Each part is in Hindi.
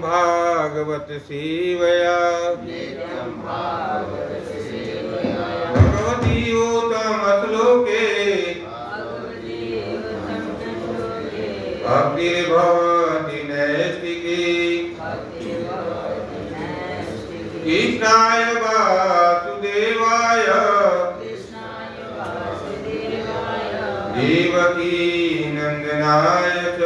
भागवत सेवया भगवतीयोतमश्लोके भक्तिर्भवति नैष्टिकी कृष्णाय वासुदेवाय देवकी नंदनाय च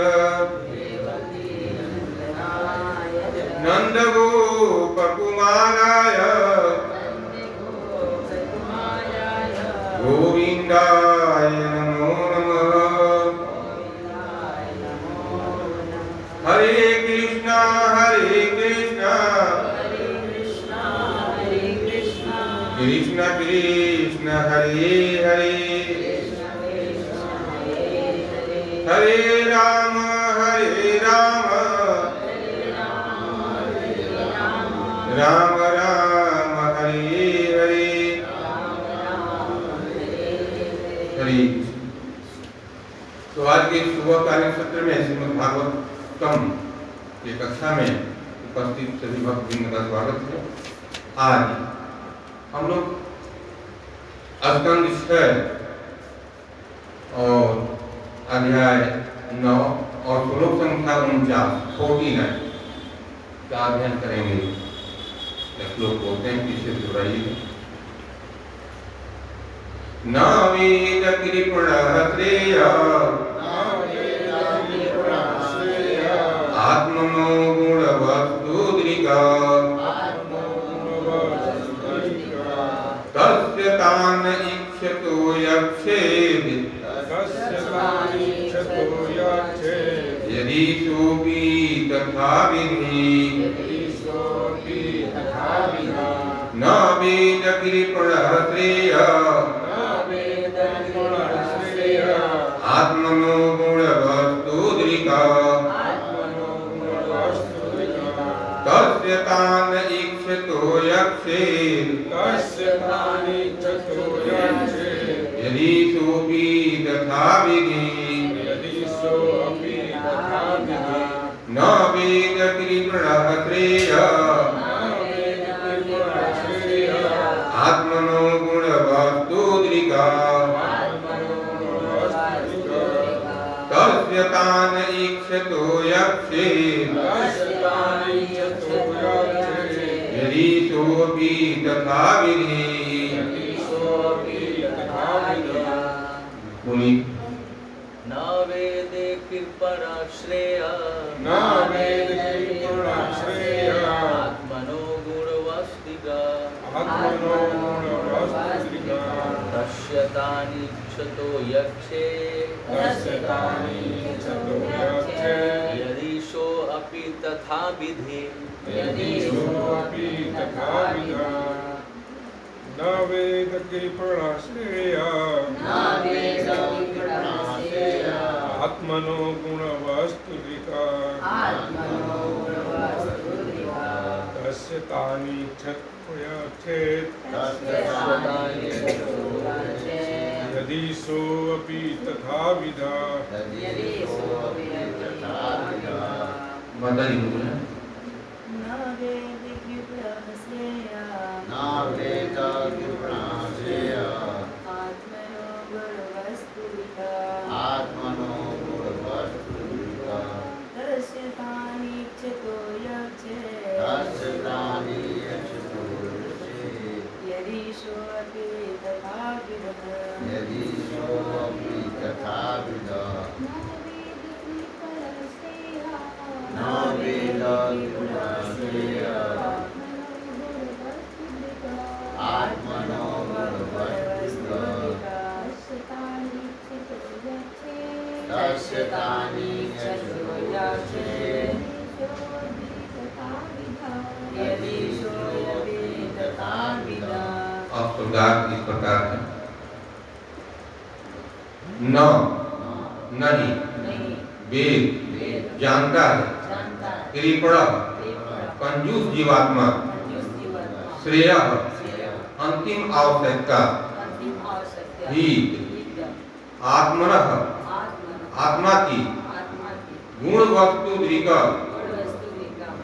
नंदगोपकुमाराय गोविंदाय नमो नमः। हरे कृष्णा कृष्ण कृष्ण हरे हरे हरे राम राम राम हरे हरे हरे। तो आज के सुबहकालीन सत्र में श्रीमद् भागवतम की कक्षा में उपस्थित सभी भक्तवृंद का स्वागत है। आज हम लोग स्कंद 6 और अध्याय 9 और श्लोक संख्या 49 का अध्ययन करेंगे। श्लोक बोलते हैं, पीछे दोहराइए। न वेद कृपणः श्रेय आत्मनो गुणवस्तुद्रिका तस्य तान् इक्षतो यक्षेत् यदि सोऽपि तथा विधि न वेद कृपणः श्रेय आत्मनो गुणवस्तुद्रिका तस्य तान् इक्षतो यक्षेत् यदि सोऽपि तथा विधि न वेद कृपणः श्रेय आत्मनो गुणवस्तुद्रिका तस्य तान् इक्षतो यक्षेत् यदि सोऽपि तथा विधि। न वेदे कृपणः श्रेय आत्मनो गुणवस्तिका तस्य तान् इक्षतो यक्षेत् यदि सोऽपि तथा विधि। न वेद कृपणः श्रेय आत्मनो गुणवस्तुद्रिका तस्य तान् इक्षतो यक्षेत् यदि सोऽपि तथा विधा। इस प्रकार है। न नहीं वेद जानता है, कृपण कंजूस जीवात्मा, श्रेय अंतिम आवश्यकता, हित आत्मनः आत्मा की, गुण वस्तु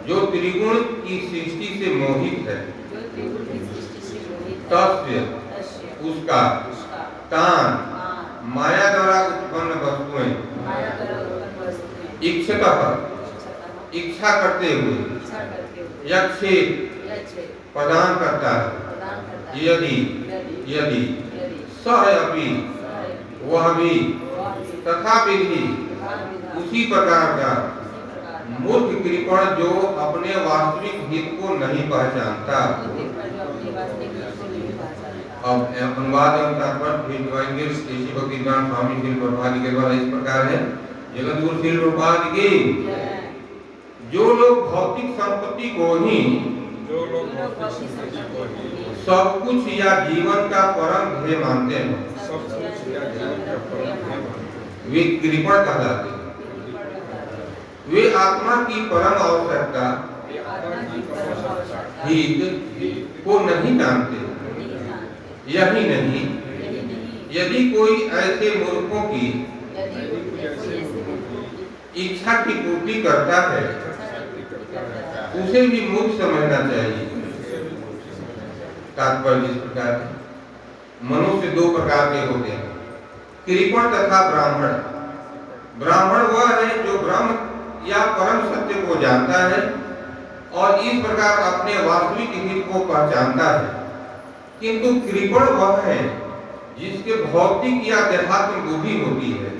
जो त्रिगुण की सृष्टि से मोहित है, तस्य उसका तान माया द्वारा उत्पन्न वस्तुएं इच्छतः इच्छा करते हुए यक्षे प्रदान करता है। यदि यदि सह अपि वह भी तथापि भी उसी प्रकार का मूर्ख कृपण जो अपने वास्तविक हित को नहीं पहचानता। अब अनुवाद एवं तात्पर्य फिर जोड़ेंगे। ऋषि भक्तिवेदांत स्वामी श्रील प्रभुपाद के द्वारा इस प्रकार है। जगतगुरु श्रील प्रभुपाद की जो लोग भौतिक संपत्ति को ही सब कुछ या जीवन का परम ध्येय मानते हैं, वे कृपण कहलाते हैं। वे आत्मा की परम आवश्यकता हित को नहीं जानते। यही नहीं, यदि कोई ऐसे मूर्खों की इच्छा की पूर्ति करता है, उसे भी मूर्ख समझना चाहिए। तात्पर्य इस प्रकार है, मनुष्य दो प्रकार के होते हैं, कृपण तथा ब्राह्मण। ब्राह्मण वह है जो ब्रह्म या परम सत्य को जानता है और इस प्रकार अपने वास्तविक हित को पहचानता है। किंतु कृपण वह है जिसके भौतिक या देहात्म बुद्धि होती है,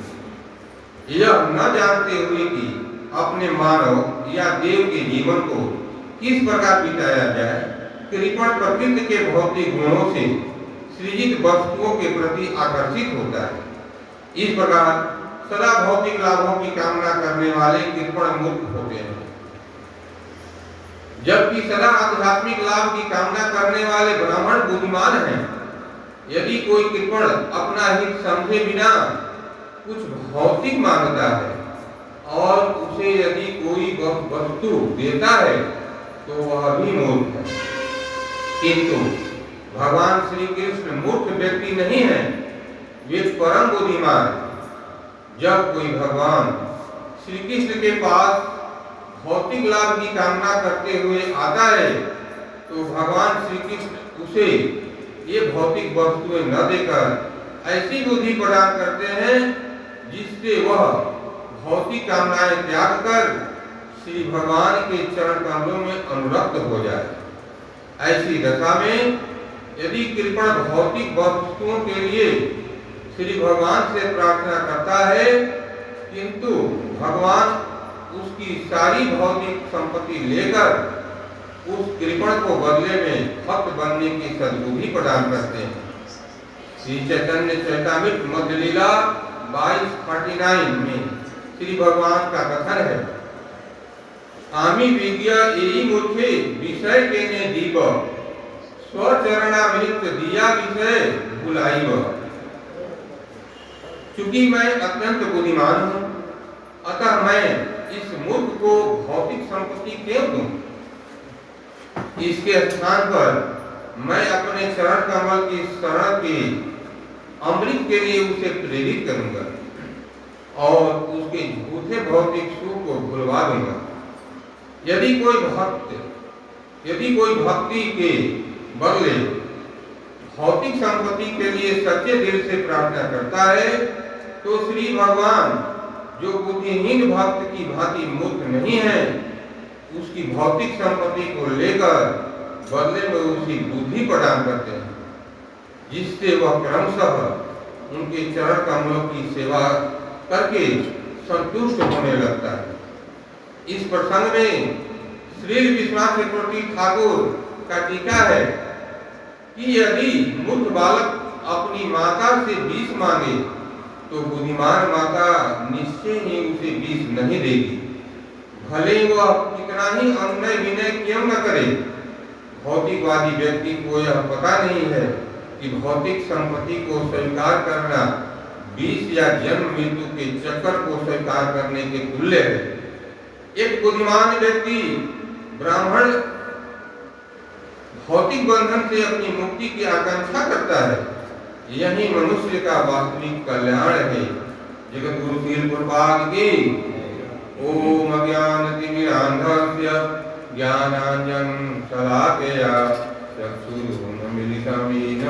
यह न जानते हुए कि अपने मानव या देव के जीवन को किस प्रकार बिताया जाए। कृपण प्रकृति के भौतिक गुणों से सृजित वस्तुओं के प्रति आकर्षित होता है। इस प्रकार सदा भौतिक लाभों की कामना करने वाले कृपण मूर्ख होते हैं, जबकि सदा आध्यात्मिक लाभ की कामना करने वाले ब्राह्मण बुद्धिमान हैं। यदि कोई कृपण अपना हित समझे बिना कुछ भौतिक मांगता है और उसे यदि कोई वस्तु देता है तो वह भी मूर्ख है। किंतु भगवान श्री कृष्ण मूर्ख व्यक्ति नहीं है, वे परम बुद्धिमान हैं। जब कोई भगवान श्री कृष्ण के पास भौतिक लाभ की कामना करते हुए आता है तो भगवान श्री कृष्ण उसे ये भौतिक वस्तुएं न देकर ऐसी बुद्धि प्रदान करते हैं जिससे वह भौतिक कामनाएं त्याग कर श्री भगवान के चरण कमलों में अनुरक्त हो जाए। ऐसी दशा में यदि कृपण भौतिक वस्तुओं के लिए श्री भगवान से प्रार्थना करता है, किंतु भगवान उसकी सारी भौतिक संपत्ति लेकर उस कृपण को बदले में भक्त बनने की सद्बुद्धि प्रदान करते हैं। श्री चैतन्य चैतामृत मध्य लीला 22:49 में श्री भगवान का कथन है, आमी विज्ञा एई मूर्खे विषय के ने दीप स्वचरणामृत दिया विषय भुलाइब। चूंकि मैं अत्यंत बुद्धिमान हूँ, अतः मैं इस मूर्ख को भौतिक संपत्ति क्यों दूं? इसके स्थान पर मैं अपने चरण कमल की शरण के अमृत के लिए उसे प्रेरित करूंगा और उसके झूठे भौतिक सुख को भुलवा दूंगा। यदि कोई भक्ति के बदले भौतिक संपत्ति के लिए सच्चे दिल से प्रार्थना करता है तो श्री भगवान जो बुद्धिहीन भक्त की भांति मूर्ख नहीं है, उसकी भौतिक संपत्ति को लेकर बदले में उसी बुद्धि प्रदान करते हैं, जिससे वह क्रमशः उनके चरण कमलों की सेवा करके संतुष्ट होने लगता है। इस प्रसंग में श्री विश्वनाथ चक्रवर्ती ठाकुर का टीका है कि यदि मूर्ख बालक अपनी माता से विष मांगे तो बुद्धिमान माता निश्चय ही उसे विष नहीं देगी, भले वह कितना ही अनुनय विनय क्यों न करे। भौतिकवादी व्यक्ति को यह पता नहीं है कि भौतिक संपत्ति को स्वीकार करना विष या जन्म मृत्यु के चक्कर को स्वीकार करने के तुल्य है। एक बुद्धिमान व्यक्ति ब्राह्मण भौतिक बंधन से अपनी मुक्ति की आकांक्षा करता है। यही मनुष्य का वास्तविक कल्याण है। जगत गुरु श्रील प्रभुपाद की ओम अज्ञानतिमिरान्धस्य ज्ञानांजन शलाकया चक्षुरुन्मीलितं येन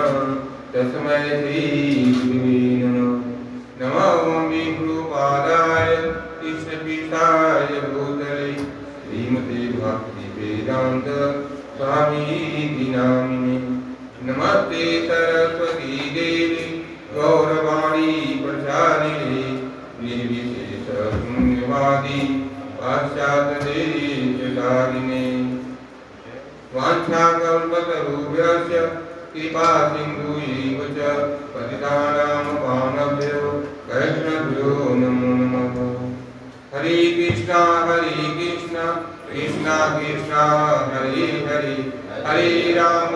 तस्मै श्रीगुरुवे नमः। नमो विष्णुपादाय कृष्णपीठाय भूतले श्रीमते भक्तिवेदान्त स्वामीति नामिने। नमस्ते सरस्वती देवी गौरवाणी प्रचारिणे निर्विशेष शून्यवादी पाश्चात्यदेशकारिणे। वाञ्छाकल्पतरुभ्यश्च कृपा सिन्धुैव च पतितानां पावनेभ्यो वैष्णवेभ्यो नमो नमः। हरे कृष्णा कृष्णा कृष्णा हरे हरे, हरे राम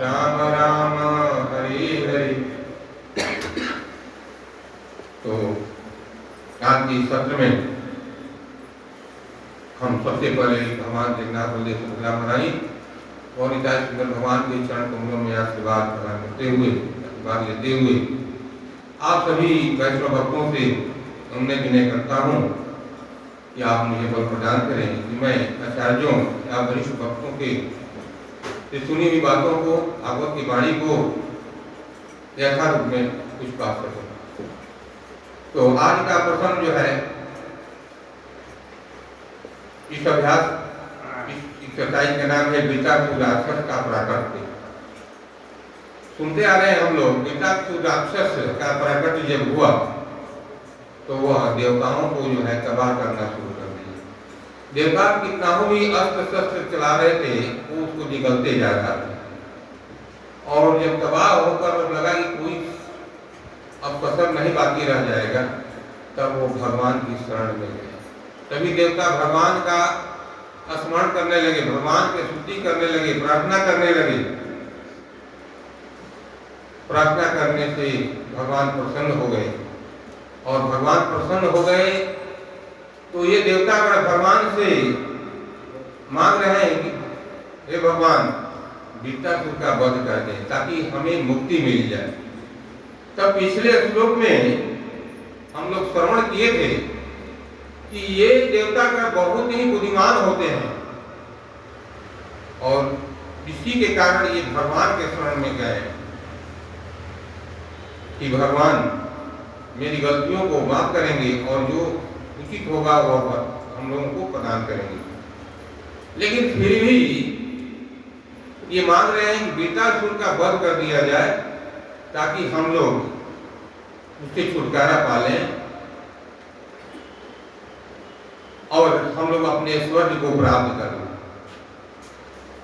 राम राम हरे हरे। तो आज के सत्र में हम सबसे पहले भगवान जगन्नाथ बलदेव सुभद्रा महारानी और निताय सुंदर भगवान के चरण कमलों में आशीर्वाद प्रदान करते हुए, आशीर्वाद लेते हुए आप सभी वैष्णव भक्तों से उन्हें विनय करता हूँ कि आप मुझे बल प्रदान करें कि मैं आचार्यों या वरिष्ठ भक्तों के से सुनी हुई बातों को, भागवत की वाणी को यथारूप में कुछ पा सकूं। तो आज का प्रसंग जो है इस अभ्यास एक्सरसाइज का नाम है वृत्तासुर राक्षस का प्राकट्य। सुनते आ रहे हैं हम लोग, वृत्तासुर राक्षस का प्राकट्य जब हुआ तो वह देवताओं को जो है तबाह करना शुरू कर दिया। देवता कितना भी अस्त्र शस्त्र चला रहे थे वो उसको निगलते जा रहा था, और जब तबाह होकर लगा कि कोई अब कसर नहीं बाकी रह जाएगा, तब वो भगवान की शरण में गए। तभी देवता भगवान का स्मरण करने लगे, भगवान की स्तुति करने लगे, प्रार्थना करने लगे। प्रार्थना करने से भगवान प्रसन्न हो गए, और भगवान प्रसन्न हो गए तो ये देवतागण भगवान से मांग रहे हैं कि हे भगवान वृत्तासुर का वध कर दें ताकि हमें मुक्ति मिल जाए। तब पिछले श्लोक में हम लोग श्रवण किए थे कि ये देवतागण बहुत ही बुद्धिमान होते हैं, और इसी के कारण ये भगवान के शरण में गए कि भगवान मेरी गलतियों को माफ करेंगे और जो उचित होगा वह हम लोगों को प्रदान करेंगे। लेकिन फिर भी ये मांग रहे हैं कि वृत्तासुर का वध कर दिया जाए ताकि हम लोग उससे छुटकारा पा लें और हम लोग अपने स्वर्ग को प्राप्त कर लें।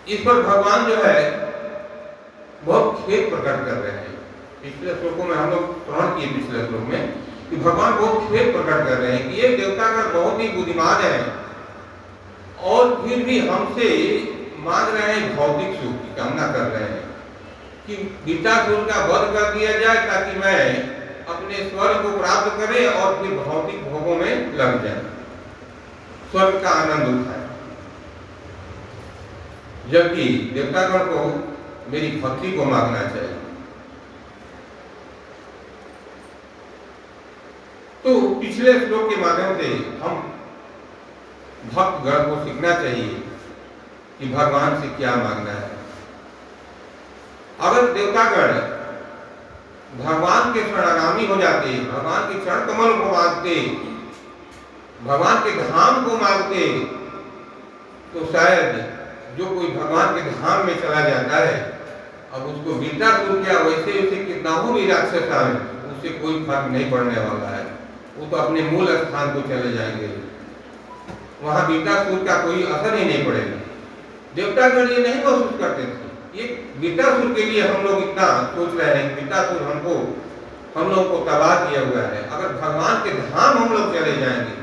इस पर भगवान जो है बहुत खेद प्रकट कर रहे हैं। पिछले श्लोकों में हम लोग श्रवण किए, पिछले श्लोक में कि भगवान बहुत खेद प्रकट कर रहे हैं कि ये देवतागण बहुत ही बुद्धिमान है और फिर भी हमसे मांग रहे हैं, भौतिक सुख की कामना कर रहे हैं कि वृत्तासुर का वध कर दिया जाए ताकि मैं अपने स्वर्ग को प्राप्त करे और फिर भौतिक भोगों में लग जाए, स्वर्ग का आनंद उठाए। जबकि देवतागण को मेरी भक्ति को मांगना चाहिए। तो पिछले श्लोक के माध्यम से हम भक्तगण को सीखना चाहिए कि भगवान से क्या मांगना है। अगर देवतागण भगवान के शरणागमी हो जाते, भगवान के चरण कमल को मांगते, भगवान के धाम को मांगते, तो शायद जो कोई भगवान के धाम में चला जाता है, अब उसको वृत्तासुर क्या वैसे उसे कितना भी राक्षस आए उससे कोई फर्क नहीं पड़ने वाला है। वो तो अपने मूल स्थान को चले जाएंगे, वहां वृत्तासुर का कोई असर ही नहीं पड़ेगा। देवतागण ये नहीं महसूस करते थे। ये वृत्तासुर के लिए हम लोग इतना सोच रहे हैं कि वृत्तासुर हम लोग को तबाह किया हुआ है। अगर भगवान के धाम हम लोग चले जाएंगे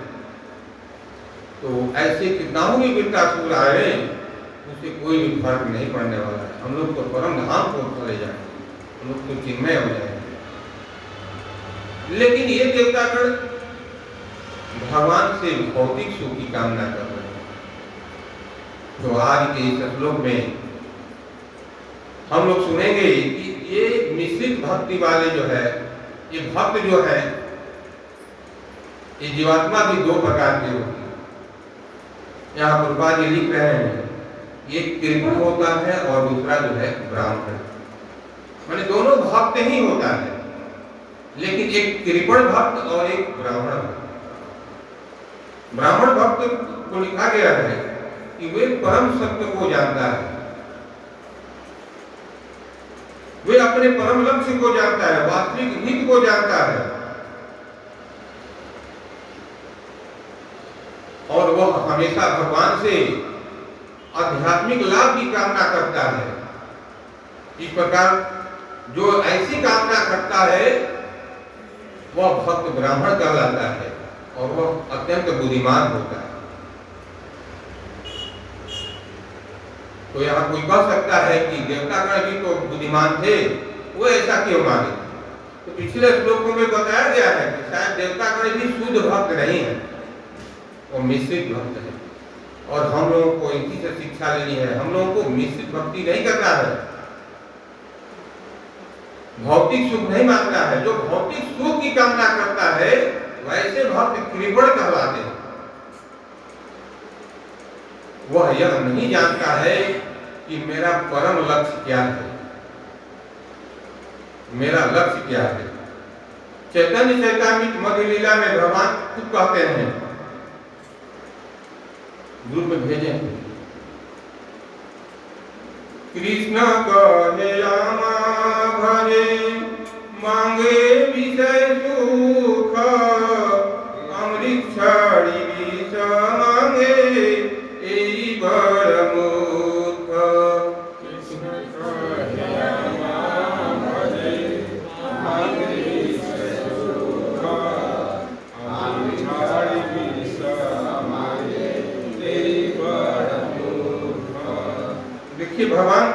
तो ऐसे कितना भी वृत्तासुर आए उससे कोई भी फर्क नहीं पड़ने वाला है। हम लोग तो परम धाम को चले जाएंगे, हम लोग तो चिन्मय हो जाएंगे। लेकिन ये देवतागण भगवान से भौतिक सुख की कामना कर रहे हैं। तो आज के इस श्लोक में हम लोग सुनेंगे कि ये मिश्रित भक्ति वाले जो है, ये भक्त जो है, ये जीवात्मा भी दो प्रकार के होती है। यहाँ प्रभुपाद जी लिख रहे हैं, एक कृपण होता है और दूसरा जो है ब्राह्मण। माने दोनों भक्त ही होता है, लेकिन एक कृपण भक्त और एक ब्राह्मण भक्त। ब्राह्मण भक्त को लिखा गया है कि वे परम सत्य को जानता है, वे अपने परम लक्ष्य को जानता है, वास्तविक हित को जानता है, और वह हमेशा भगवान से आध्यात्मिक लाभ की कामना करता है। इस प्रकार जो ऐसी कामना करता है वह भक्त ब्राह्मण कहलाता है और वह अत्यंत बुद्धिमान होता है। तो यहाँ कोई कह सकता है कि देवतागण भी तो बुद्धिमान थे, वो ऐसा क्यों माने? तो पिछले श्लोकों में बताया गया है कि शायद देवतागण भी शुद्ध भक्त नहीं है, वो मिश्रित भक्त है। और हम लोगों को इसी से शिक्षा लेनी है, हम लोगों को मिश्रित भक्ति नहीं करना है, भौतिक सुख नहीं मांगना है। जो भौतिक सुख की कामना करता है वैसे भक्त कृपण कहलाते हैं। वह यह नहीं जानता है कि मेरा परम लक्ष्य क्या है, मेरा लक्ष्य क्या है। चैतन्य चैतामृत मध्य लीला में भगवान खुद कहते हैं, ग्रुप में भेजे, कृष्ण कहे रामा भजे मांगे विषय सुख, अमृत छाड़ी विष मांगे एई बड़ मूर्ख। कृष्ण कहे रामा भजे मांगे विषय सुख, अमृत छाड़ी विष मांगे एई बड़ मूर्ख। देखिए भगवान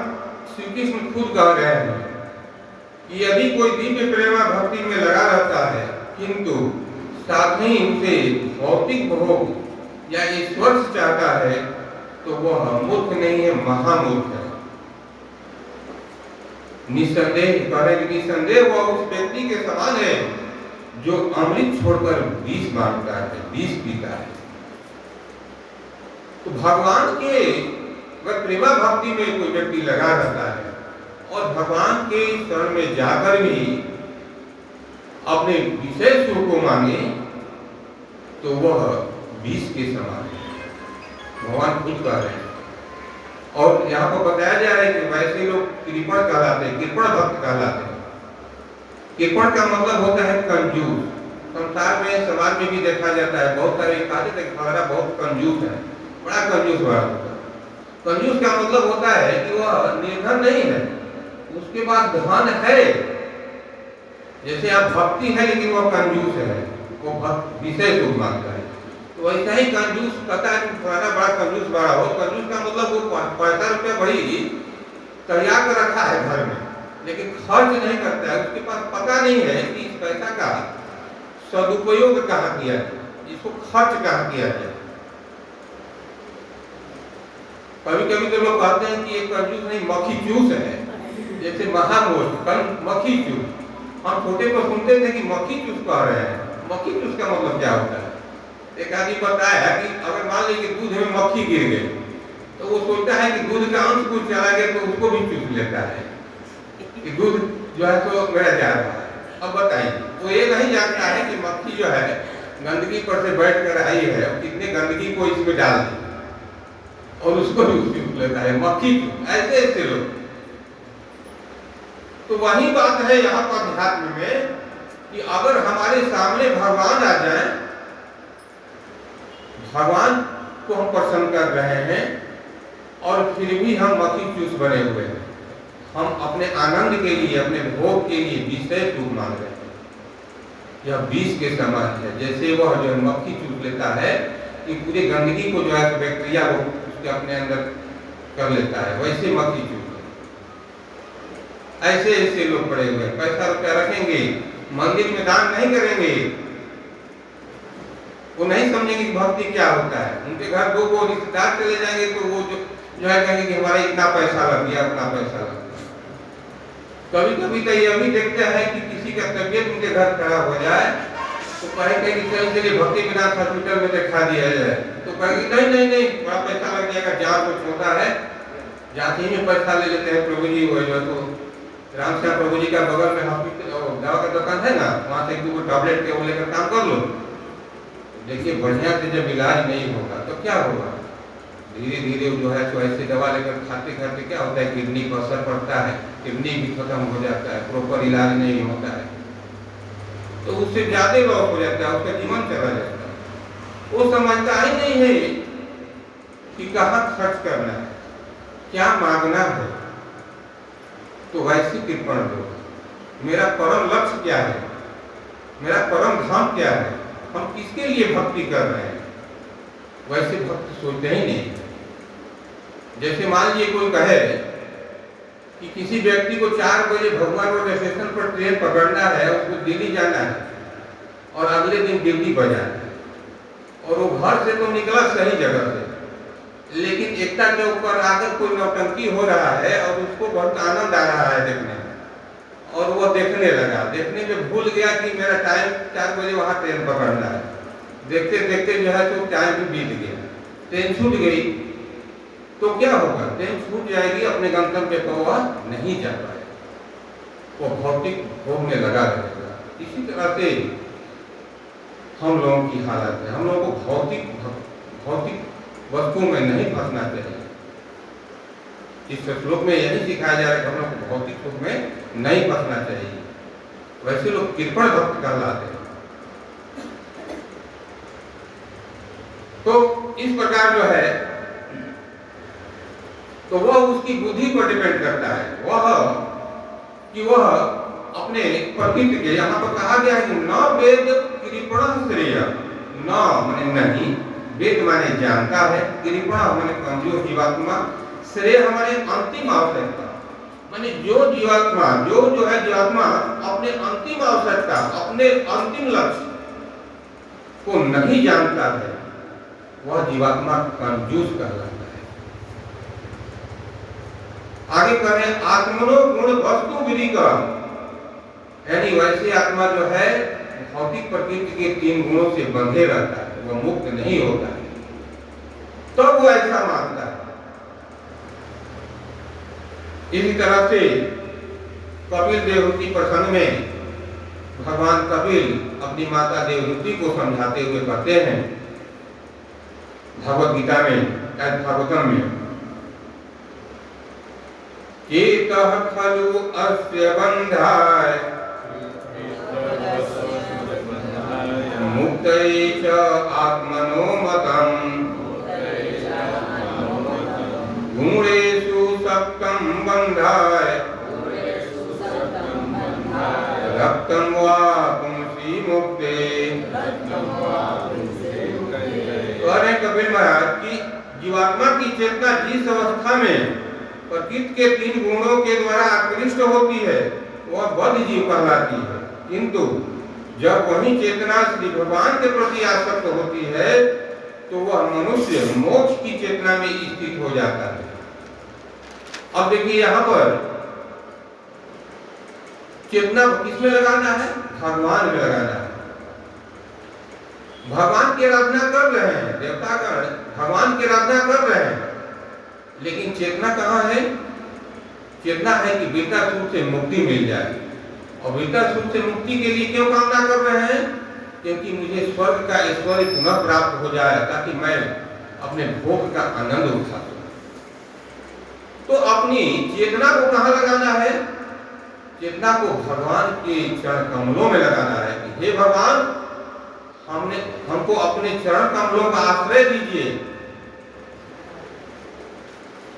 श्री कृष्ण खुद कह रहे हैं कि यदि कोई दिव्य प्रेमा भक्ति में लगा रहता है किंतु साथ ही उसे भौतिक भोग या ईश्वर से चाहता है तो वह मूर्ख नहीं है, महामूर्ख है। निसंदेह करें, निसंदेह वह उस व्यक्ति के समान है जो अमृत छोड़कर विष मांगता है, विष पीता है। तो भगवान के अगर प्रेमा भक्ति में कोई व्यक्ति लगा रहता है और भगवान के शरण में जाकर भी अपने विषय सुख को मांगे तो वह विष के समान है, भगवान खुद कह रहे हैं। और यहाँ पर बताया जा रहा है कि वैसे लोग कृपण कहलाते हैं, कृपण भक्त कहलाते हैं। कृपण का मतलब होता है कंजूस। संसार में समाज में भी देखा जाता है, बहुत सारे हमारा बहुत कंजूस है, बड़ा कंजूस वाला होता है। कंजूस का मतलब होता है कि वह निर्धन नहीं है, उसके पास धन है। जैसे आप भक्ति है लेकिन वह कंजूस है, वो भक्त विषय सुख मांगता है। तो वैसा ही कंजूस कहता है कि फलाना बड़ा कंजूस बड़ा हो। कंजूस का मतलब वो पैसा रुपया बड़ी तैयार कर रखा है घर में, लेकिन खर्च नहीं करता है। उसके पास पता नहीं है कि इस पैसा का सदुपयोग कहाँ किया जाए, इसको खर्च कहाँ किया जाए। कभी कभी तो लोग कहते हैं कि एक कंजूस नहीं मक्खी चूस है, जैसे महामूर्ख मक्खी चूस। हम छोटे को सुनते थे कि मक्खी चूस कह रहे हैं। मक्खी चूस का मतलब क्या होता है? एक आदमी बताया कि अगर मान लीजिए दूध में मक्खी गिर गई तो वो सोचता है कि दूध का अंश कुछ चला गया तो उसको भी चूस लेता है कि दूध जो है तो मेरा जा रहा है। अब बताइए, वो ये नहीं जानता है कि मक्खी जो है गंदगी पर से बैठ कर आई है और कितने गंदगी को इसमें डाल दी और उसको भी चूस लेता है मक्खी। ऐसे ऐसे लोग। तो वही बात है यहाँ पर अध्यात्म में कि अगर हमारे सामने भगवान आ जाए, भगवान को हम प्रसन्न कर रहे हैं और फिर भी हम मक्खी चूस बने हुए हैं, हम अपने आनंद के लिए, अपने भोग के लिए विषय सुख मांग रहे हैं, यह विष के समान है। जैसे वह जो मक्खी चूस लेता है कि पूरी गंदगी को जो है बैक्टीरिया वो उसके अपने अंदर कर लेता है, वैसे मक्खी चूस। ऐसे ऐसे लोग पड़े हुए हैं, पैसा रुपया रखेंगे, मंदिर में दान नहीं करेंगे, वो नहीं समझेंगे कि भक्ति क्या होता है। उनके घर दो रिश्तेदार चले जाएंगे तो वो जो है कहेंगे कि हमारा इतना पैसा लग गया, उतना पैसा लग गया। कभी कभी तो ये भी देखते हैं कि किसी का तबीयत उनके घर खराब हो जाए तो कहेंगे कि चलिए भक्ति विनाश हॉस्पिटल में दिखा दिया जाए, तो कहेंगे नहीं नहीं नहीं बड़ा पैसा लग जाएगा, जांच कुछ होता है, जांच ही में पैसा ले लेते हैं प्रभु जी। वो जो तो रामश्याम प्रभु जी का बगल में हॉस्पिटल दवा का दुकान है ना, वहाँ से एक दो टैबलेट के वो लेकर काम कर लो। देखिए बढ़िया से जब इलाज नहीं होगा तो क्या होगा, धीरे धीरे जो है सो ऐसे दवा लेकर खाते खाते क्या होता है, किडनी पर असर पड़ता है, किडनी भी खत्म हो जाता है, प्रॉपर इलाज नहीं होता है, तो उससे ज्यादा लॉस हो जाता है, उसका जीवन चला जाता है। वो समझता ही नहीं है कि कहाँ खर्च करना है, क्या मांगना है। तो वैसे कृपण दो, मेरा परम लक्ष्य क्या है, मेरा परम धाम क्या है, हम किसके लिए भक्ति कर रहे हैं, वैसे भक्त सोचते ही नहीं। जैसे मान लीजिए कोई कहे कि किसी व्यक्ति को 4 बजे भगवान रोड स्टेशन पर ट्रेन पकड़ना है, उसको दिल्ली जाना है और अगले दिन दिल्ली बजाना है, और वो घर से तो निकला सही जगह से, लेकिन एकता चौक पर आकर कोई नौटंकी हो रहा है और उसको बहुत आनंद आ रहा है देखने में, और वो देखने लगा, देखने में भूल गया कि मेरा टाइम 4 बजे वहाँ ट्रेन पकड़ना है। देखते देखते जो है तो टाइम भी बीत गया, ट्रेन छूट गई, तो क्या होगा, ट्रेन छूट जाएगी, अपने गंतव्य पर वह नहीं जा पाएगा, वो भौतिक भोग में लगा रहेगा। इसी तरह से हम लोगों की हालत है, हम लोगों को भौतिक वस्तुओं में नहीं फंसना चाहिए। इस श्लोक में यही सिखाया जा रहा है कि हम लोग को भौतिक सुख में नहीं फंसना चाहिए। वैसे लोग कृपण भक्त कहलाते हैं। तो इस प्रकार जो है तो वह उसकी बुद्धि पर डिपेंड करता है, वह अपने प्रकृति के, यहाँ पर कहा गया है न वेद कृपण श्रेय, न माने नहीं, वेद माने जानता है, कृपण माने कमजोर जीवात्मा, श्रेय हमारे अंतिम आवश्यकता, माने जो जीवात्मा जो है जीवात्मा अपने अंतिम आवश्यकता, अपने अंतिम लक्ष्य को नहीं जानता है, वह जीवात्मा कंजूस कहलाता है। आगे करें आत्मनो गुण वस्तु विधिकम, यानी वैसे आत्मा जो है भौतिक प्रकृति के 3 गुणों से बंधे रहता है, वह मुक्त नहीं होता है, तो वो ऐसा मानता है। इसी तरह से कपिल देवहूति प्रसंग में भगवान कपिल अपनी माता देवहूति को समझाते हुए कहते हैं भगवत गीता में, भागवतम में, केतः खलु अस्य बन्धाय मुक्तये च आत्मनो मतम् गुणेषु सक्तं बन्धाय रक्तं वा पुंसि मुक्ते। कपिल महाराज की जीवात्मा की चेतना जिस अवस्था में प्रकृति के 3 गुणों के द्वारा आकृष्ट होती है वह बद्ध जीव कहलाती है, किंतु जब वही चेतना श्री भगवान के प्रति आसक्त होती है तो वह मनुष्य मोक्ष की चेतना में स्थित हो जाता है। अब देखिए यहाँ पर चेतना किसमें लगाना है, भगवान में लगाना है। भगवान की आराधना कर रहे हैं, देवतागण भगवान की आराधना कर रहे हैं, लेकिन चेतना कहाँ है, चेतना है कि बीता सुख से मुक्ति मिल जाए, और बीता सुख से मुक्ति के लिए क्यों कामना कर रहे हैं, क्योंकि मुझे स्वर्ग का ऐश्वर्य पुनः प्राप्त हो जाए ताकि मैं अपने भोग का आनंद उठा सकूं। तो अपनी चेतना को कहाँ लगाना है, चेतना को भगवान के चरण कमलों में लगाना है कि हे भगवान हमको अपने चरण कमलों का आश्रय दीजिए।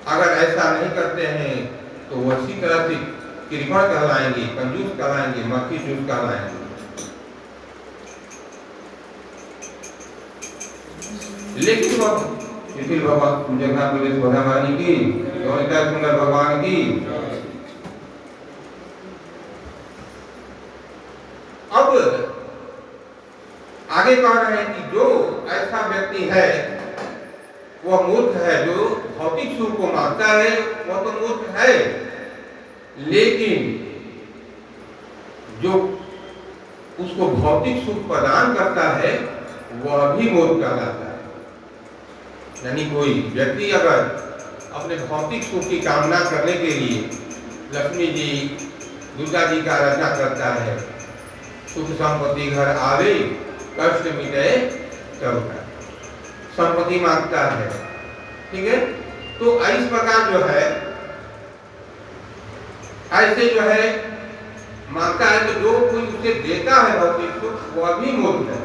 अगर ऐसा नहीं करते हैं तो वो इसी तरह से कृपण कहलाएंगे, कंजूस कहलाएंगे, मक्खी चूस कहलाएंगे। लेकिन भगवान जगन्नाथ पुलिस भगवानी की, सुंदर भगवान की। अब आगे कह रहे हैं कि जो ऐसा व्यक्ति है वह मूर्ख है, जो भौतिक सुख को मांगता है वह तो मूर्ख है, लेकिन जो उसको भौतिक सुख प्रदान करता है वह भी मोह कहलाता है। यानी कोई व्यक्ति अगर अपने भौतिक सुख की कामना करने के लिए लक्ष्मी जी दुर्गा जी का आराधना करता है, सुख संपत्ति घर आवे कष्ट मिटे सब संपत्ति मांगता है, ठीक है। तो इस प्रकार जो है ऐसे जो है मांगता है तो जो कोई उसे देता है भौतिक सुख वह भी मोह है।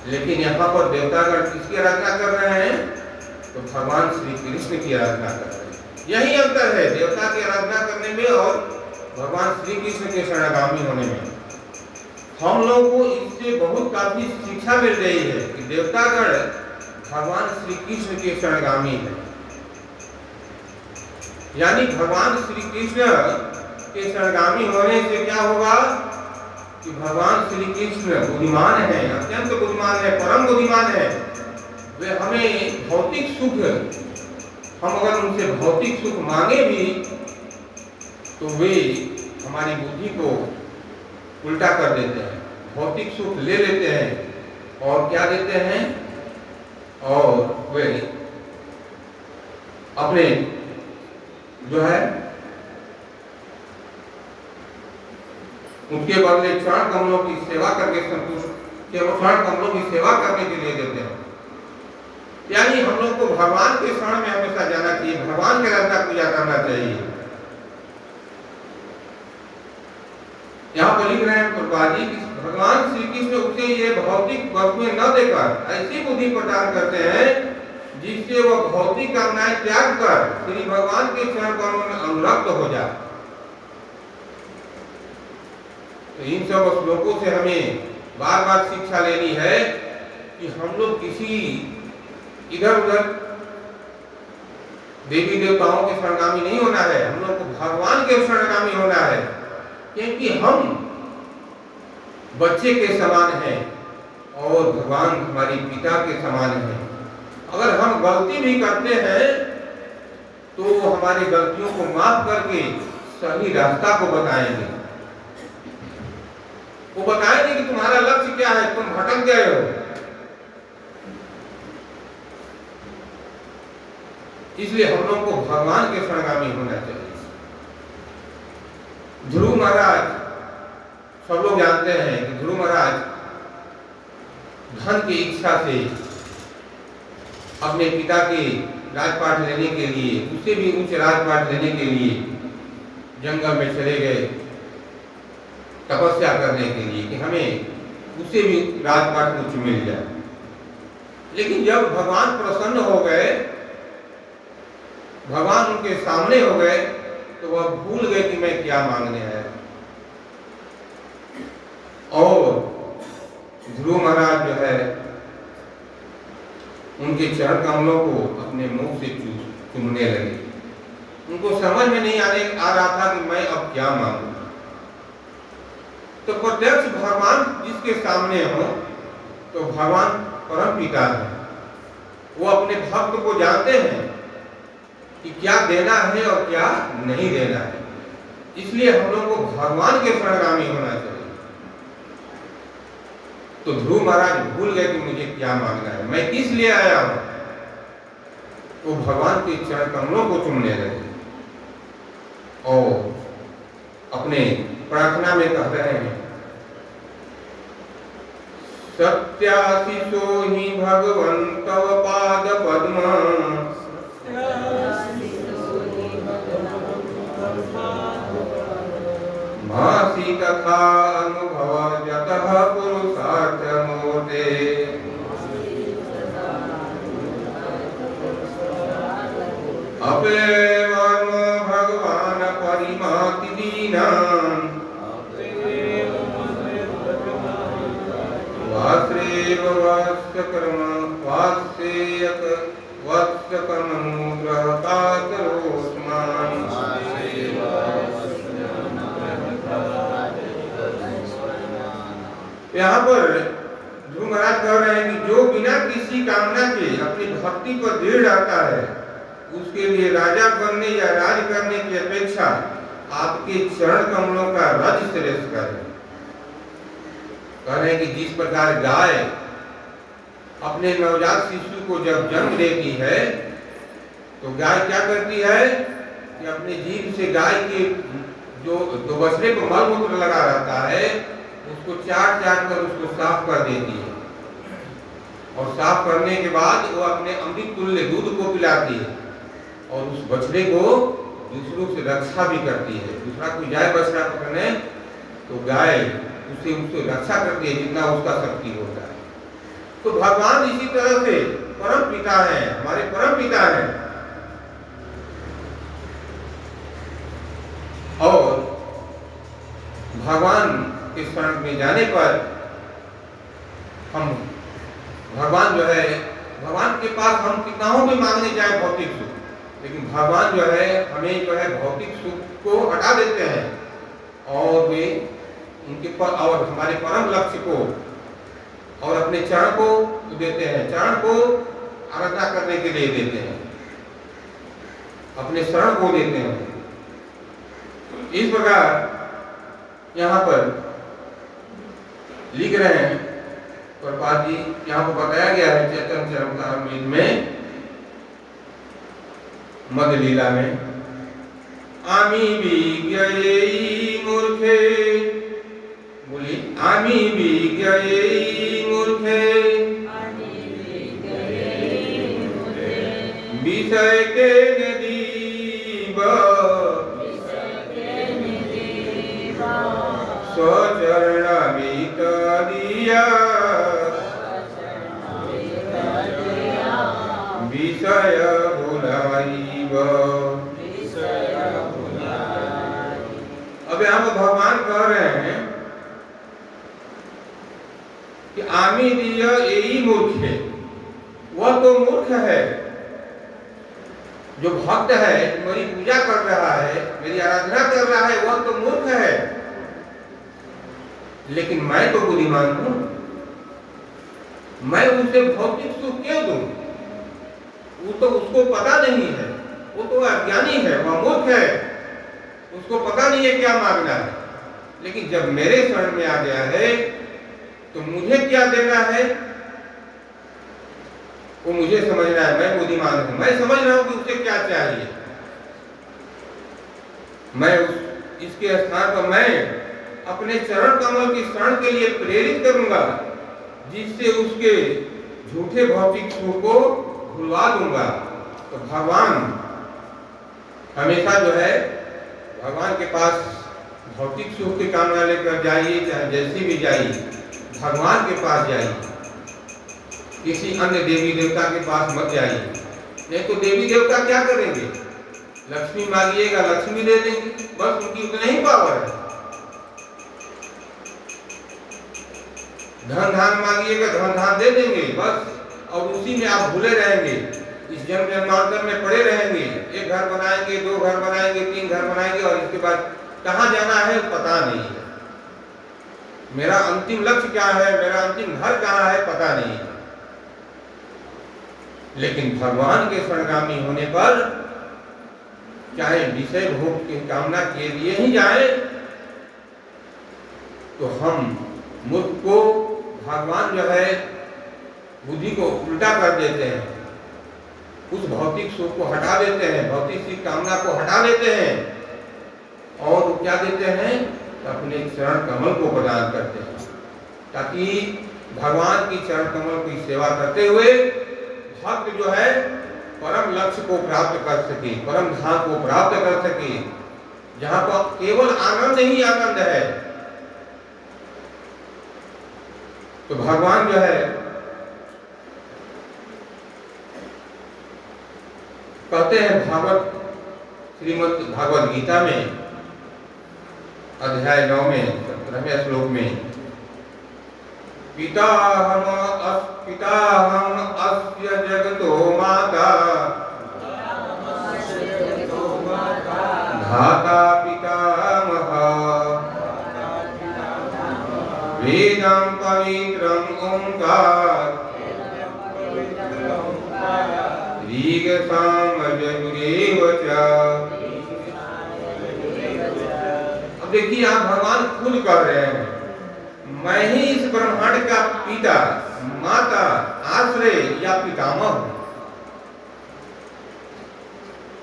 लेकिन यहाँ पर देवतागण किसकी आराधना कर रहे हैं? तो भगवान श्री कृष्ण की आराधना कर रहे हैं। यही अंतर है देवता की आराधना करने में और भगवान श्री कृष्ण के शरणागमी होने में। हम लोग को इससे बहुत काफी शिक्षा मिल रही है कि देवतागण भगवान श्री कृष्ण के शरणागमी है। यानी भगवान श्री कृष्ण के शरणागमी होने से क्या होगा कि भगवान श्री कृष्ण बुद्धिमान है, अत्यंत बुद्धिमान है, परम बुद्धिमान है। वे हमें भौतिक सुख, हम अगर उनसे भौतिक सुख मांगे भी तो वे हमारी बुद्धि को उल्टा कर देते हैं, भौतिक सुख ले लेते हैं और क्या देते हैं, और वे अपने जो है उनके बदले क्षण कमलों की सेवा करके संतुष्ट, केवल क्षण कमलों की सेवा करने के लिए देते हैं। यानी हम लोग को भगवान के शरण में हमेशा जाना चाहिए, भगवान की आराधना पूजा करना चाहिए। यहाँ पर लिख रहे हैं प्रभुपाद जी कि भगवान श्री कृष्ण उसे ये भौतिक वस्तुएं न देकर ऐसी बुद्धि प्रदान करते हैं जिससे वह भौतिक कामनाएं त्याग कर श्री भगवान के चरण कमलों में अनुरक्त हो जाए। तो इन सब श्लोकों से हमें बार बार शिक्षा लेनी है कि हम लोग किसी इधर उधर देवी देवताओं के शरणागमी नहीं होना है, हम लोग को भगवान के शरणागमी होना है। क्योंकि हम बच्चे के समान हैं और भगवान हमारे पिता के समान हैं। अगर हम गलती भी करते हैं तो हमारी गलतियों को माफ करके सही रास्ता को बताएंगे। वो बताएंगे कि तुम्हारा लक्ष्य क्या है, तुम भटक गए हो। इसलिए हम लोग को भगवान के शरणागमी होना चाहिए। ध्रुव महाराज, सब लोग जानते हैं कि ध्रुव महाराज धन की इच्छा से अपने पिता के राजपाट लेने के लिए, उससे भी उच्च राजपाट लेने के लिए जंगल में चले गए तपस्या करने के लिए कि हमें उससे भी राजपाट कुछ मिल जाए। लेकिन जब भगवान प्रसन्न हो गए, भगवान उनके सामने हो गए, तो वह भूल गए कि मैं क्या मांगने आया। और ध्रुव महाराज जो है उनके चरण कमलों को अपने मुंह से चूमने लगे। उनको समझ में नहीं आ रहा था कि मैं अब क्या मांगू। तो प्रत्यक्ष भगवान जिसके सामने हो तो भगवान परम पिता है, वो अपने भक्त को जानते हैं कि क्या देना है और क्या नहीं देना है। इसलिए हम लोग को भगवान के शरणागमी होना चाहिए। तो ध्रुव महाराज भूल गए कि मुझे क्या मांगना है, मैं किस लिए आया हूं। वो भगवान के चरण कमलों को चूमने लगे और अपने प्रार्थना में कह रहे हैं, सत्याशिषो हि भगवन् तव पाद पद्म भासी तथा अनुभव जतः पुरुषार्थ मोदे। अपेवर्म भगवान परिमाति दीनान् वास्रेव वास्यकर्म वास्यक वत्सकमनुग्रहता करोस्मान्। यहाँ पर ध्रुव महाराज कह रहे हैं कि जो बिना किसी कामना के अपनी भक्ति पर दृढ़ रहता है उसके लिए राजा बनने या राज करने की अपेक्षा आपके चरण कमलों का रज श्रेष्ठ है। कह रहे हैं कि जिस प्रकार गाय अपने नवजात शिशु को जब जन्म देती है तो गाय क्या करती है कि अपने जीभ से गाय के जो बछड़े पर मलमूत्र लगा रहता है उसको चाट चाट कर उसको साफ कर देती है, और साफ करने के बाद वो अपने अमृत तुल्य दूध को पिलाती है और उस बछड़े को दूसरों से रक्षा भी करती है। दूसरा कोई जाए बछड़ा पकड़ने तो गाय उससे रक्षा करती है जितना उसका शक्ति होता है। तो भगवान इसी तरह से परम पिता है, हमारे परम पिता है। और भगवान के शरण में जाने पर हम भगवान जो है, भगवान के पास हम कितना भी मांगने जाए भौतिक सुख, लेकिन भगवान जो है हमें जो है भौतिक सुख को हटा देते हैं और वे उनके पर और हमारे परम लक्ष्य को और अपने चरण को देते हैं, चरण को आराधना करने के लिए देते हैं, अपने शरण को देते हैं। इस प्रकार यहाँ पर लिख रहे हैं प्रभुपाद जी, यहाँ पर बताया गया है चैतन्य चरितामृत में मध्य लीला में, आमी विज्ञयी मूर्खे, बोलिए आमी विज्ञयी मूर्खे, विषय के नदीब स्वचरणामृत दिया, विषय भुलाइब। अब यहाँ पर भगवान कह रहे हैं कि आमी दिय यही मूर्ख है, वह तो मूर्ख है जो भक्त है, मेरी पूजा कर रहा है, मेरी आराधना कर रहा है, वह तो मूर्ख है, लेकिन मैं तो बुद्धिमान हूं, मैं उसे भौतिक सुख क्यों दूं? वो तो उसको पता नहीं है, वो तो अज्ञानी है, वह मूर्ख है, उसको पता नहीं है क्या मांगना है। लेकिन जब मेरे शरण में आ गया है तो मुझे क्या देना है वो मुझे समझना है। मैं बुद्धिमान हूं, मैं समझ रहा हूं कि उसे क्या चाहिए। मैं इसके स्थान पर मैं अपने चरण कमल की शरण के लिए प्रेरित करूंगा, जिससे उसके झूठे भौतिक सुख को भुलवा दूंगा। तो भगवान हमेशा जो है भगवान के पास भौतिक सुख की कामना लेकर जाइए, चाहे जैसी भी जाइए, भगवान के पास जाइए, किसी अन्य देवी देवता के पास मत जाइए। नहीं तो देवी देवता क्या करेंगे? लक्ष्मी मांगिएगा लक्ष्मी दे देंगे, बस उनकी उतना ही पावर है। धन धान मांगिएगा धन धान दे देंगे बस, और उसी में आप भूले रहेंगे, इस जन्म जन्मांतर में पड़े रहेंगे। एक घर बनाएंगे, दो घर बनाएंगे, तीन घर बनाएंगे, और इसके बाद कहाँ जाना है पता नहीं है। मेरा अंतिम लक्ष्य क्या है, मेरा अंतिम घर कहाँ है पता नहीं है। लेकिन भगवान के शरणगामी होने पर चाहे विषय भोग की कामना के लिए ही जाए, तो हम मूर्ख को भगवान जो है बुद्धि को उल्टा कर देते हैं, उस भौतिक सुख को हटा देते हैं, भौतिक की कामना को हटा देते हैं, और क्या देते हैं? अपने चरण कमल को प्रदान करते हैं, ताकि भगवान की चरण कमल की सेवा करते हुए भक्त जो है परम लक्ष्य को प्राप्त कर सके, परम धाम को प्राप्त कर सके, जहां पर केवल आनंद ही आनंद है। तो भगवान जो है कहते हैं भागवत श्रीमद् भागवत गीता में अध्याय 9 में 17वें श्लोक में, पिताहम अस्य जगतो माता धाता पितामह वेदं पवित्रं ओंकार ऋग साम यजुरेव च। अब देखिए आप भगवान खुद कह रहे हैं, मैं ही इस ब्रह्मांड का पिता, माता, आश्रय या पितामह हूं।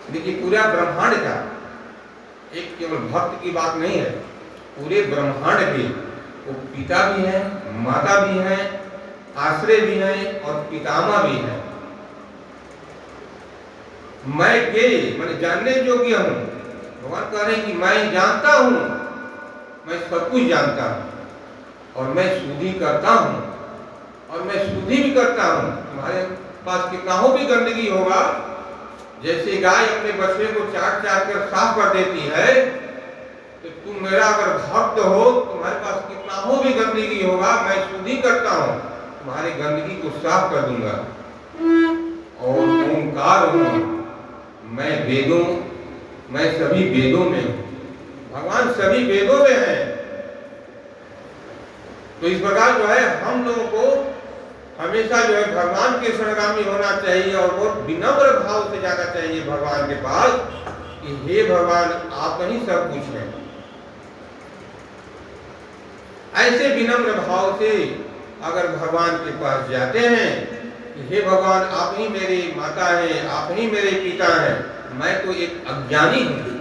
देखिए, पूरा ब्रह्मांड का, एक केवल भक्त की बात नहीं है, पूरे ब्रह्मांड के वो पिता भी हैं, माता भी हैं, आश्रय भी हैं और पितामह भी हैं। मैं मैंने जानने योग्य हूं। भगवान कह रहे हैं कि मैं जानता हूं, मैं सब कुछ जानता हूं और मैं शुद्धि करता हूं और मैं शुद्धि भी करता हूं। तुम्हारे पास कितना हो भी गंदगी होगा, जैसे गाय अपने बछड़े को चाट चाट कर साफ कर देती है, तो तुम मेरा अगर भक्त हो, तुम्हारे पास कितना हो भी गंदगी होगा, मैं शुद्धि करता हूं, तुम्हारी गंदगी को साफ कर दूंगा। और ओंकार हूं, मैं वेदों, मैं सभी वेदों में हूं। भगवान सभी वेदों में है। तो इस प्रकार जो है हम लोगों को हमेशा जो है भगवान के शरणगामी होना चाहिए और बहुत विनम्र भाव से जाना चाहिए भगवान के पास कि हे भगवान, आप ही सब कुछ हैं। ऐसे विनम्र भाव से अगर भगवान के पास जाते हैं कि हे भगवान, आप ही मेरी माता हैं, आप ही मेरे पिता हैं, मैं तो एक अज्ञानी हूं।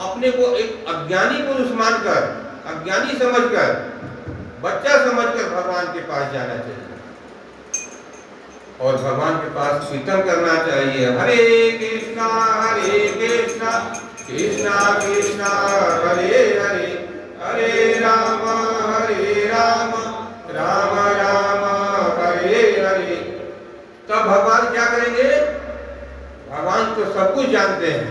अपने को एक अज्ञानी पुरुष मानकर, अज्ञानी समझकर, बच्चा समझकर भगवान के पास जाना चाहिए और भगवान के पास कीर्तन करना चाहिए। हरे कृष्णा कृष्णा कृष्णा हरे हरे, हरे राम राम राम हरे हरे। तब भगवान क्या करेंगे? भगवान तो सब कुछ जानते हैं,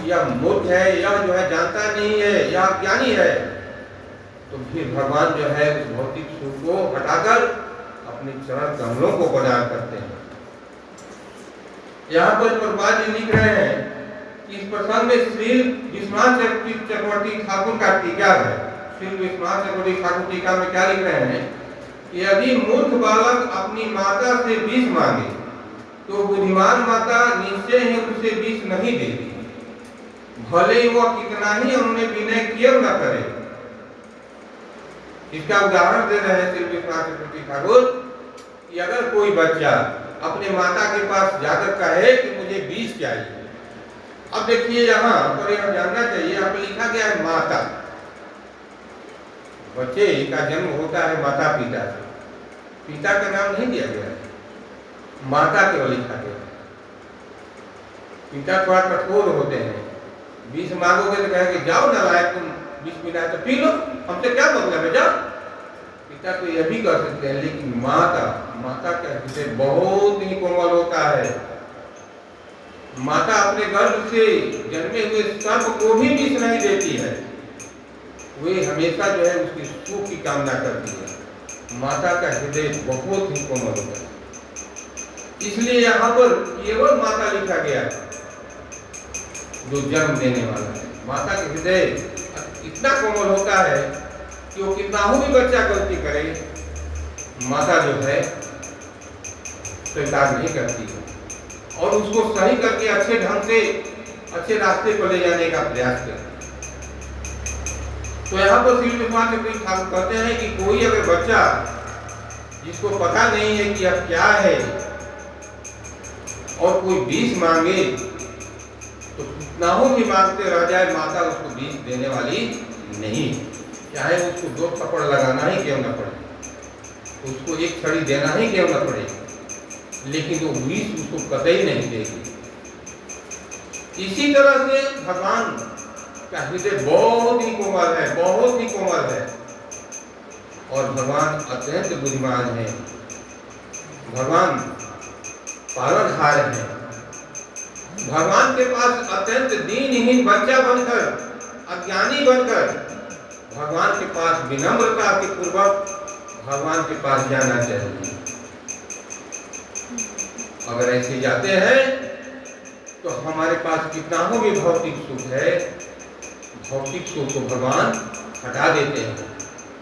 यह मूर्ख है, यह जो है जानता नहीं है, यह ज्ञानी है। तो फिर भगवान जो है उस भौतिक सुख को हटाकर अपने चरण कमलों को प्रदान करते हैं। यहाँ पर प्रभुपाद जी लिख रहे हैं कि इस प्रसंग में श्री विश्वनाथ चक्रवर्ती ठाकुर का टीका है। श्री विश्वनाथ चक्रवर्ती ठाकुर टीका में क्या लिख रहे हैं कि यदि मूर्ख बालक अपनी माता से विष मांगे तो बुद्धिमान माता निश्चय ही उसे विष नहीं देती, भले ही वह कितना ही उन्होंने विनय किया न करे। इसका उदाहरण दे रहे हैं श्री विश्वनाथ चक्रवर्ती ठाकुर कि अगर कोई बच्चा अपने माता के पास जाकर कहे कि मुझे विष चाहिए। अब देखिए यहाँ पर यह जानना चाहिए, यहाँ पर लिखा गया है माता। बच्चे का जन्म होता है माता पिता से, पिता का नाम नहीं दिया गया है, माता केवल लिखा गया है। पिता थोड़ा कठोर होते हैं, विष मांगोगे तो कहेंगे जाओ ना लायक, तुम विष पीना है तो पी लो, हमसे क्या मतलब है, जाओ। पिता तो यह भी कर सकते हैं, लेकिन माता का हृदय बहुत ही कोमल होता है। माता अपने गर्भ से जन्मे हुए सर्प को भी विष नहीं देती है, वे हमेशा जो है उसकी सुख की कामना करती है। माता का हृदय बहुत ही कोमल होता है, इसलिए यहाँ पर केवल माता लिखा गया है जो जन्म देने वाला है। माता का हृदय इतना कोमल होता है कि वो कितना हो भी बच्चा गलती करे, माता जो है स्वीकार नहीं करती है और उसको सही करके अच्छे ढंग से अच्छे रास्ते पर ले जाने का प्रयास करती है। तो यहाँ पर श्री विश्वनाथ चक्रवर्ती ठाकुर कहते हैं कि कोई अगर बच्चा जिसको पता नहीं है कि अब क्या है और कोई विष मांगे तो कितना हो भी मांगते रह जाए, माता उसको विष देने वाली नहीं, चाहे उसको 2 थप्पड़ लगाना ही क्यों न पड़े, उसको 1 छड़ी देना ही क्यों न पड़े, लेकिन वो विष उसको कतई नहीं देगी। इसी तरह से भगवान का हृदय बहुत ही कोमल है, बहुत ही कोमल है और भगवान अत्यंत बुद्धिमान है। भगवान पालनहार है। भगवान के पास अत्यंत दीनहीन बच्चा बनकर, अज्ञानी बनकर भगवान के पास विनम्रता के पूर्वक भगवान के पास जाना चाहिए। अगर ऐसे जाते हैं तो हमारे पास कितना हो भी भौतिक सुख है, भौतिक सुख को भगवान हटा देते हैं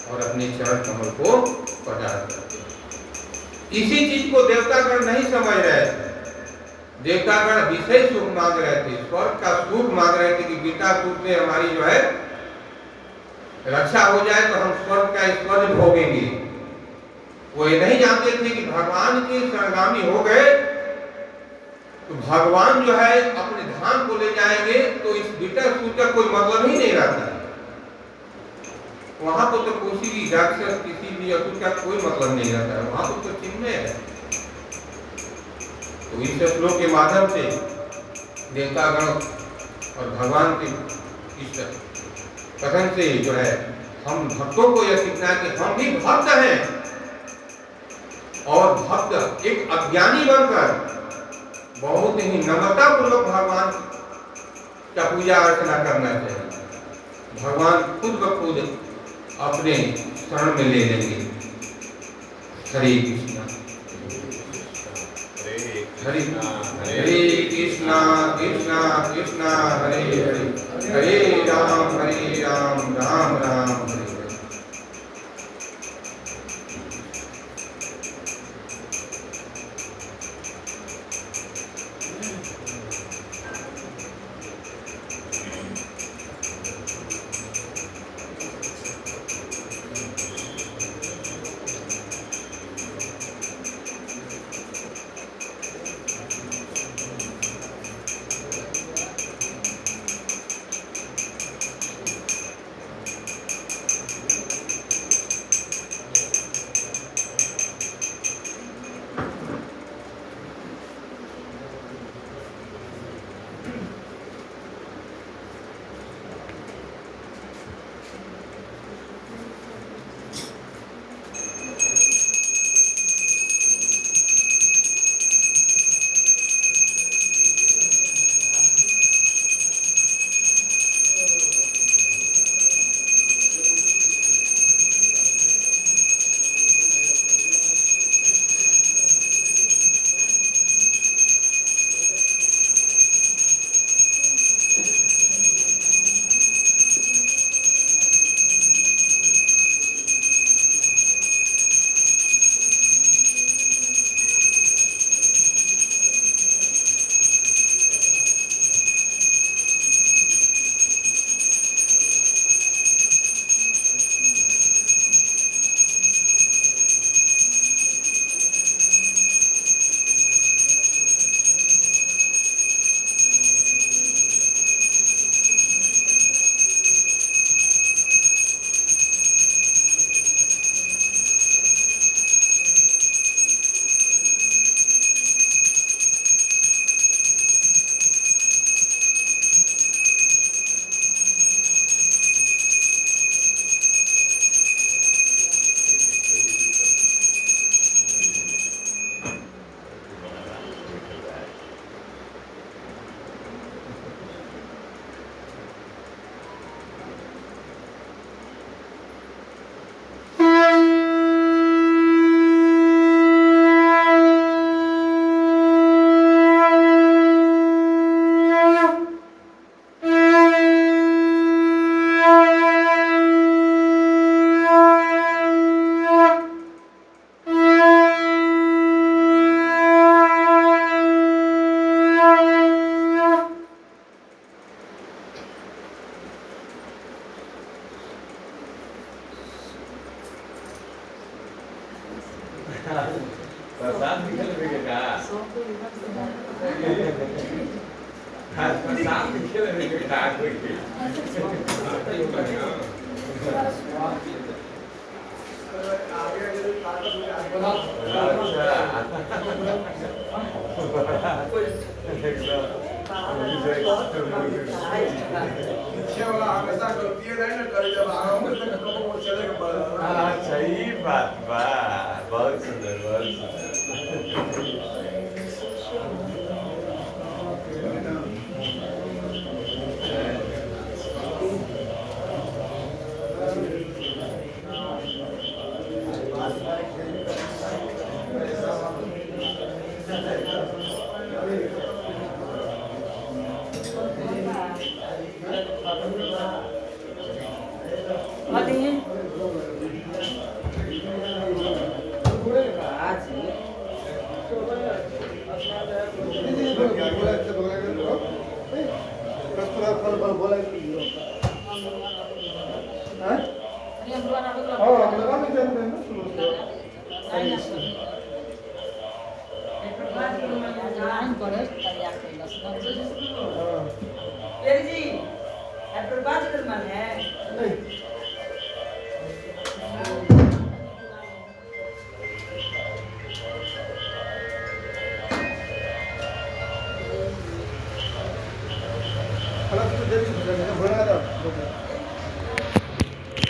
और अपने चरण कमल को प्रदान करते हैं। इसी चीज को देवतागण नहीं समझ रहे थे। देवतागण विषय सुख मांग रहे थे, स्वर्ग का सुख मांग रहे थे कि गीता सुख से हमारी जो है रक्षा हो जाए तो हम स्वर्ग का ऐश्वर्य भोगेंगे। वो ये नहीं जानते थे कि भगवान के शरणागति हो गए तो भगवान जो है अपने धाम को ले जाएंगे, तो इस बिटर सूट का कोई मतलब ही नहीं रहता है। वहां को तो किसी भी राक्षस किसी भी असुर का कोई मतलब नहीं रहता है, वहां तो चिन्ह है। तो इस श्लोक के माध्यम से देवतागण और भगवान के इस कथन से जो है हम भक्तों को यह सीखना है कि हम भी भक्त हैं और भक्त एक अज्ञानी बनकर बहुत ही नम्रता पूर्वक भगवान का पूजा अर्चना करना चाहिए। भगवान खुद ब खुद अपने शरण में ले लेंगे। हरे कृष्णा हरे कृष्णा कृष्णा कृष्णा हरे हरे, हरे राम राम राम हरे हरे। सही बात बा, बहुत सुंदर, बहुत बोला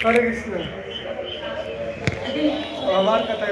हरे कृष्ण हमार कथा